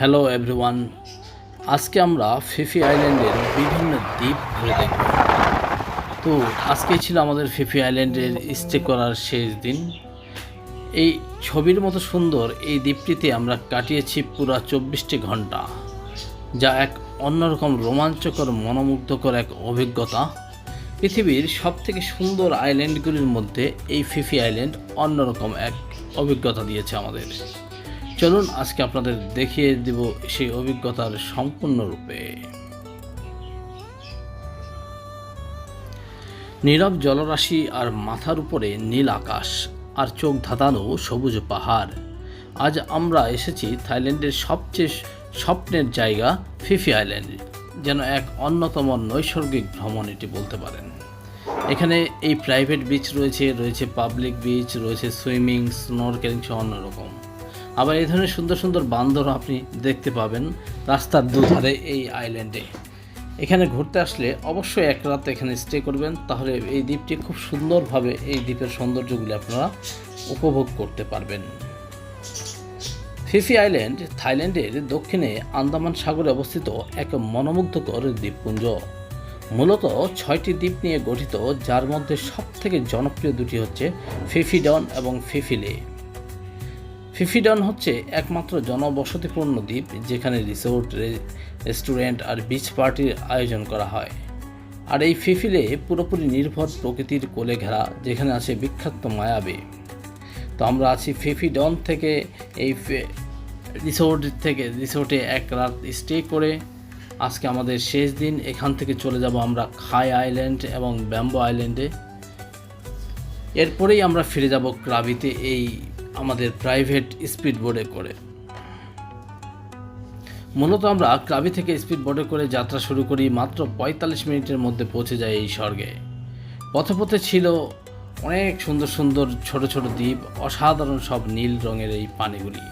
Hello everyone, আজকে আমরা Phi Phi আইল্যান্ডের বিভিন্ন দ্বীপ ঘুরে দেখব। তো আজকেই ছিল আমাদের ফিফি আইল্যান্ডের স্টে করার শেষ দিন। এই ছবির মতো সুন্দর এই দ্বীপটিতে আমরা কাটিয়েছি পুরো 24টি ঘন্টা, যা এক অন্যরকম রোমাঞ্চকর মনোমুগ্ধকর এক অভিজ্ঞতা। পৃথিবীর সবথেকে সুন্দর আইল্যান্ডগুলির মধ্যে এই ফিফি আইল্যান্ড অন্যরকম এক অভিজ্ঞতা দিয়েছে আমাদের। চলুন আজকে আপনাদের দেখিয়ে দেব সেই অভিজ্ঞতার সম্পূর্ণরূপে। নীরব জলরাশি আর মাথার উপরে নীল আকাশ আর চোখ ধাঁধানো সবুজ পাহাড়। আজ আমরা এসেছি থাইল্যান্ডের সবচেয়ে স্বপ্নের জায়গা ফিফি আইল্যান্ড, যেন এক অন্যতম নৈসর্গিক ভ্রমণ এটি বলতে পারেন। এখানে এই প্রাইভেট বিচ রয়েছে পাবলিক বিচ, রয়েছে সুইমিং, স্নরকেলিং সহ অন্যরকম। আবার এই ধরনের সুন্দর সুন্দর বান্দর আপনি দেখতে পাবেন রাস্তার দুধারে এই আইল্যান্ডে। এখানে ঘুরতে আসলে অবশ্যই এক রাত এখানে স্টে করবেন, তাহলে এই দ্বীপটি খুব সুন্দরভাবে এই দ্বীপের সৌন্দর্যগুলি আপনারা উপভোগ করতে পারবেন। ফিফি আইল্যান্ড থাইল্যান্ডের দক্ষিণে আন্দামান সাগরে অবস্থিত এক মনোমুগ্ধকর দ্বীপপুঞ্জ। মূলত 6টি দ্বীপ নিয়ে গঠিত, যার মধ্যে সবথেকে জনপ্রিয় দুটি হচ্ছে ফিফিডন এবং ফিফিলে। ফিফিডন হচ্ছে একমাত্র জনবসতিপূর্ণ দ্বীপ, যেখানে রিসোর্ট, রেস্টুরেন্ট আর বিচ পার্টির আয়োজন করা হয়। আর এই ফিফিলে পুরোপুরি নির্ভর প্রকৃতির কোলে ঘেরা, যেখানে আছে বিখ্যাত মায়াবে। তো আমরা আছি ফিফিডন থেকে এই রিসোর্টে এক রাত স্টে করে আজকে আমাদের শেষ দিন। এখান থেকে চলে যাব আমরা খাই আইল্যান্ড এবং ব্যাম্বো আইল্যান্ডে। এরপরেই আমরা ফিরে যাব ক্রাবিতে এই আমাদের প্রাইভেট স্পিড বোটে করে। মূলত আমরা ক্রাবি থেকে স্পিড বোটে করে যাত্রা শুরু করি, মাত্র 45 মিনিটের মধ্যে পৌঁছে যায় এই স্বর্গে। পথে ছিল অনেক সুন্দর সুন্দর ছোট ছোট দ্বীপ, অসাধারণ সব নীল রঙের এই পানিগুলি।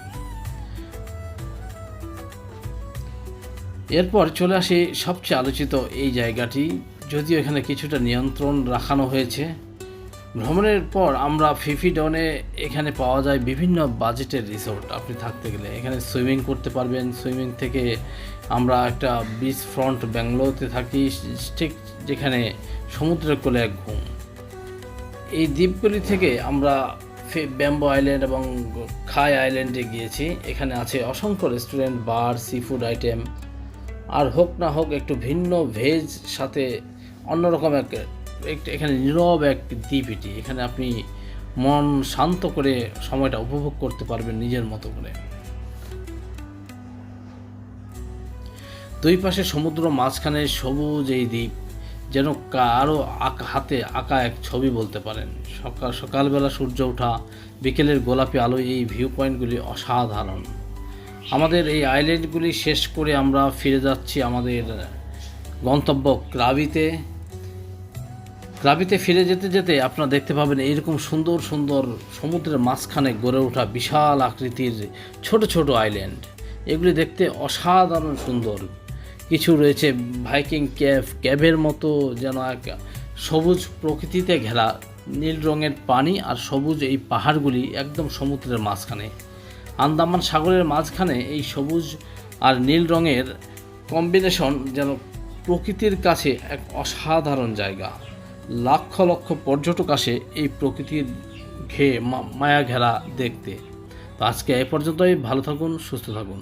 এরপর চলে আসি সবচেয়ে আলোচিত এই জায়গাটি, যদিও এখানে কিছুটা নিয়ন্ত্রণ রাখানো হয়েছে। ভ্রমণের পর আমরা ফিফিডনে এখানে পাওয়া যায় বিভিন্ন বাজেটের রিসোর্ট। আপনি থাকতে গেলে এখানে সুইমিং করতে পারবেন। সুইমিং থেকে আমরা একটা বিচ ফ্রন্ট ব্যাঙ্গালোরতে থাকি, ঠিক যেখানে সমুদ্রের কোলে এক ঘুম। এই দ্বীপগুলি থেকে আমরা ব্যাম্বো আইল্যান্ড এবং খাই আইল্যান্ডে গিয়েছি। এখানে আছে অসংখ্য রেস্টুরেন্ট, বার, সি ফুড আইটেম। আর হোক না হোক একটু ভিন্ন ভেজ সাথে অন্যরকম এখানে নীরব এক দ্বীপ এটি। এখানে আপনি মন শান্ত করে সময়টা উপভোগ করতে পারবেন নিজের মতো করে। দুই পাশে সমুদ্র, মাঝখানে সবুজ এই দ্বীপ, যেন কারো হাতে আঁকা এক ছবি বলতে পারেন। সকালবেলা সূর্য ওঠা, বিকেলের গোলাপি আলো, এই ভিউ পয়েন্টগুলি অসাধারণ। আমাদের এই আইল্যান্ডগুলি শেষ করে আমরা ফিরে যাচ্ছি আমাদের গন্তব্য ক্রাবিতে ফিরে যেতে যেতে আপনারা দেখতে পাবেন এইরকম সুন্দর সুন্দর সমুদ্রের মাঝখানে গড়ে ওঠা বিশাল আকৃতির ছোট ছোট আইল্যান্ড। এগুলি দেখতে অসাধারণ সুন্দর। কিছু রয়েছে ভাইকিং ক্যাভের মতো, যেন এক সবুজ প্রকৃতিতে ঘেরা, নীল রঙের পানি আর সবুজ এই পাহাড়গুলি একদম সমুদ্রের মাঝখানে। আন্দামান সাগরের মাঝখানে এই সবুজ আর নীল রঙের কম্বিনেশন যেন প্রকৃতির কাছে এক অসাধারণ জায়গা। লক্ষ লক্ষ পর্যটক আসে এই প্রকৃতির মায়া ঘেরা দেখতে। তো আজকে এ পর্যন্তই। ভালো থাকুন, সুস্থ থাকুন।